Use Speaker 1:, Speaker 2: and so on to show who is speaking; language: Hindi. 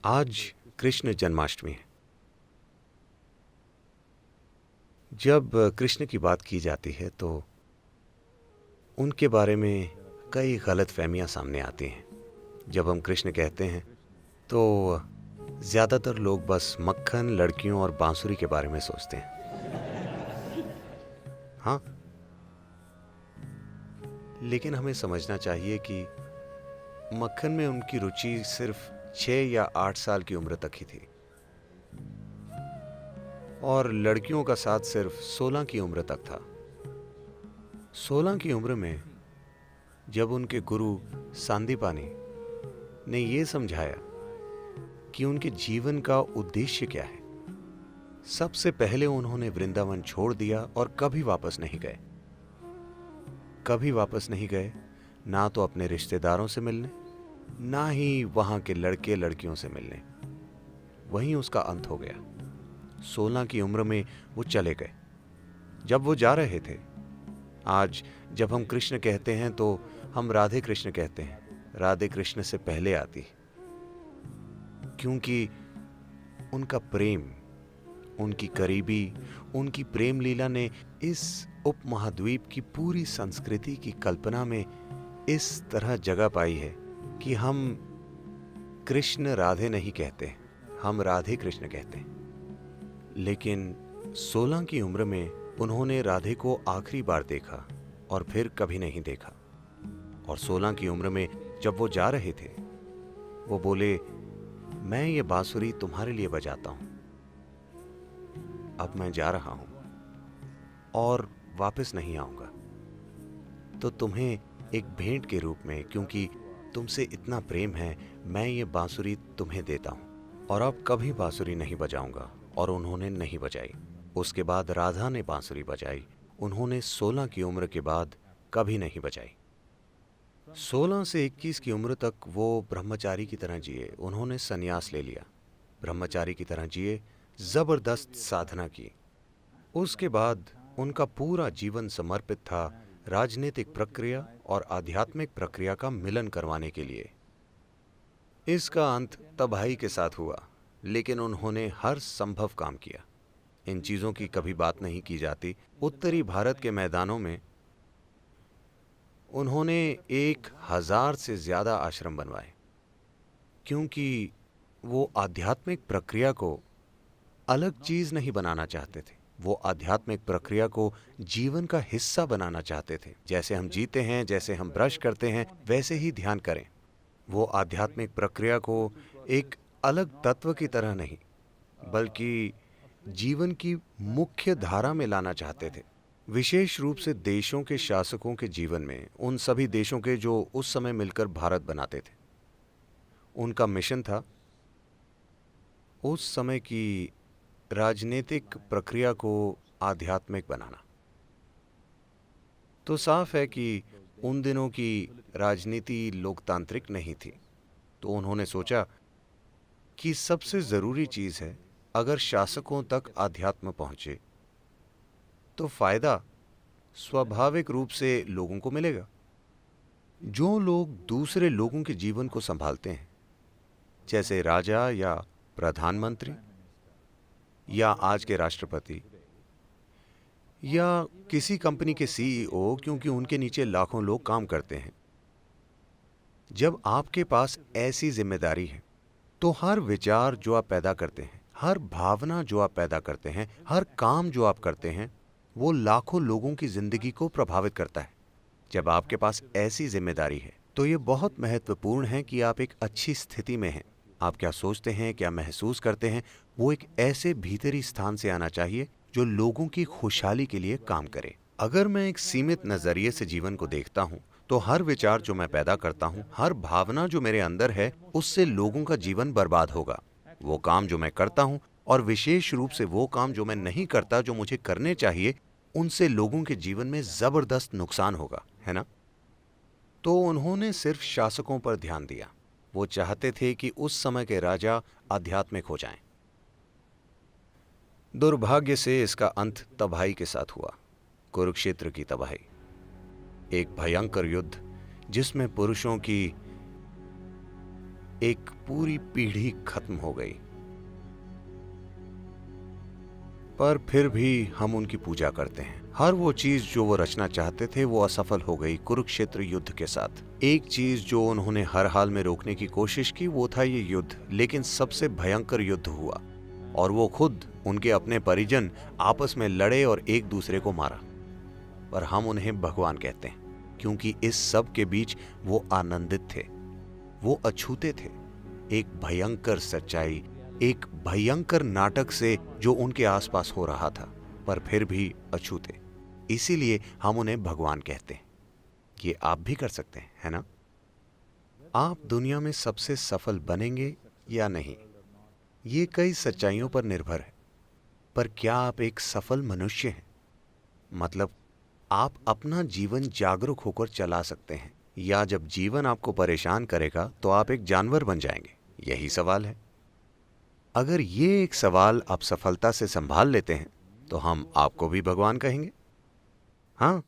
Speaker 1: आज कृष्ण जन्माष्टमी है। जब कृष्ण की बात की जाती है तो उनके बारे में कई गलतफहमियां सामने आती हैं। जब हम कृष्ण कहते हैं तो ज़्यादातर लोग बस मक्खन, लड़कियों और बांसुरी के बारे में सोचते हैं। हाँ, लेकिन हमें समझना चाहिए कि मक्खन में उनकी रुचि सिर्फ 6 या 8 साल की उम्र तक ही थी और लड़कियों का साथ सिर्फ 16 की उम्र तक था। 16 की उम्र में जब उनके गुरु सांदीपानी ने यह समझाया कि उनके जीवन का उद्देश्य क्या है, सबसे पहले उन्होंने वृंदावन छोड़ दिया और कभी वापस नहीं गए। कभी वापस नहीं गए, ना तो अपने रिश्तेदारों से मिलने, ना ही वहां के लड़के लड़कियों से मिलने। वहीं उसका अंत हो गया। 16 की उम्र में वो चले गए। जब वो जा रहे थे, आज जब हम कृष्ण कहते हैं तो हम राधे कृष्ण कहते हैं। राधे कृष्ण से पहले आती, क्योंकि उनका प्रेम, उनकी करीबी, उनकी प्रेम लीला ने इस उपमहाद्वीप की पूरी संस्कृति की कल्पना में इस तरह जगह पाई है कि हम कृष्ण राधे नहीं कहते, हम राधे कृष्ण कहते हैं। लेकिन 16 की उम्र में उन्होंने राधे को आखिरी बार देखा और फिर कभी नहीं देखा। और 16 की उम्र में जब वो जा रहे थे, वो बोले, मैं ये बांसुरी तुम्हारे लिए बजाता हूं, अब मैं जा रहा हूं और वापस नहीं आऊंगा। तो तुम्हें एक भेंट के रूप में, क्योंकि तुमसे इतना प्रेम है, मैं ये बांसुरी तुम्हें देता हूं और अब कभी बांसुरी नहीं बजाऊंगा। और उन्होंने नहीं बजाई। उसके बाद राधा ने बांसुरी बजाई। उन्होंने 16 की उम्र के बाद कभी नहीं बजाई। 16 से 21 की उम्र तक वो ब्रह्मचारी की तरह जिए। उन्होंने संन्यास ले लिया, ब्रह्मचारी की तरह जिए, जबरदस्त साधना की। उसके बाद उनका पूरा जीवन समर्पित था राजनीतिक प्रक्रिया और आध्यात्मिक प्रक्रिया का मिलन करवाने के लिए। इसका अंत तबाही के साथ हुआ, लेकिन उन्होंने हर संभव काम किया। इन चीजों की कभी बात नहीं की जाती। उत्तरी भारत के मैदानों में उन्होंने 1000 से ज्यादा आश्रम बनवाए, क्योंकि वो आध्यात्मिक प्रक्रिया को अलग चीज नहीं बनाना चाहते थे। वो आध्यात्मिक प्रक्रिया को जीवन का हिस्सा बनाना चाहते थे। जैसे हम जीते हैं, जैसे हम ब्रश करते हैं, वैसे ही ध्यान करें। वो आध्यात्मिक प्रक्रिया को एक अलग तत्व की तरह नहीं, बल्कि जीवन की मुख्य धारा में लाना चाहते थे। विशेष रूप से देशों के शासकों के जीवन में, उन सभी देशों के जो उस समय मिलकर भारत बनाते थे। उनका मिशन था उस समय की राजनीतिक प्रक्रिया को आध्यात्मिक बनाना। तो साफ है कि उन दिनों की राजनीति लोकतांत्रिक नहीं थी। तो उन्होंने सोचा कि सबसे जरूरी चीज है, अगर शासकों तक अध्यात्म पहुंचे तो फायदा स्वाभाविक रूप से लोगों को मिलेगा। जो लोग दूसरे लोगों के जीवन को संभालते हैं, जैसे राजा या प्रधानमंत्री या आज के राष्ट्रपति या किसी कंपनी के सीईओ, क्योंकि उनके नीचे लाखों लोग काम करते हैं। जब आपके पास ऐसी जिम्मेदारी है तो हर विचार जो आप पैदा करते हैं, हर भावना जो आप पैदा करते हैं, हर काम जो आप करते हैं, वो लाखों लोगों की जिंदगी को प्रभावित करता है। जब आपके पास ऐसी जिम्मेदारी है तो ये बहुत महत्वपूर्ण है कि आप एक अच्छी स्थिति में हैं। आप क्या सोचते हैं, क्या महसूस करते हैं, वो एक ऐसे भीतरी स्थान से आना चाहिए जो लोगों की खुशहाली के लिए काम करे। अगर मैं एक सीमित नजरिए से जीवन को देखता हूँ तो हर विचार जो मैं पैदा करता हूँ, हर भावना जो मेरे अंदर है, उससे लोगों का जीवन बर्बाद होगा। वो काम जो मैं करता हूँ और विशेष रूप से वो काम जो मैं नहीं करता, जो मुझे करने चाहिए, उनसे लोगों के जीवन में जबरदस्त नुकसान होगा, है ना? तो उन्होंने सिर्फ शासकों पर ध्यान दिया। वो चाहते थे कि उस समय के राजा आध्यात्मिक हो जाएं। दुर्भाग्य से इसका अंत तबाही के साथ हुआ, कुरुक्षेत्र की तबाही। एक भयंकर युद्ध जिसमें पुरुषों की एक पूरी पीढ़ी खत्म हो गई। पर फिर भी हम उनकी पूजा करते हैं। हर वो चीज जो वो रचना चाहते थे वो असफल हो गई कुरुक्षेत्र युद्ध के साथ। एक चीज जो उन्होंने हर हाल में रोकने की कोशिश की वो था ये युद्ध, लेकिन सबसे भयंकर युद्ध हुआ और वो खुद, उनके अपने परिजन आपस में लड़े और एक दूसरे को मारा। पर हम उन्हें भगवान कहते हैं क्योंकि इस सब के बीच वो आनंदित थे, वो अछूते थे। एक भयंकर सच्चाई, एक भयंकर नाटक से जो उनके आसपास हो रहा था, पर फिर भी अछूते। इसीलिए हम उन्हें भगवान कहते हैं। ये आप भी कर सकते हैं, है ना? आप दुनिया में सबसे सफल बनेंगे या नहीं, ये कई सच्चाइयों पर निर्भर है। पर क्या आप एक सफल मनुष्य हैं? मतलब आप अपना जीवन जागरूक होकर चला सकते हैं, या जब जीवन आपको परेशान करेगा तो आप एक जानवर बन जाएंगे? यही सवाल है। अगर ये एक सवाल आप सफलता से संभाल लेते हैं तो हम आपको भी भगवान कहेंगे। हाँ,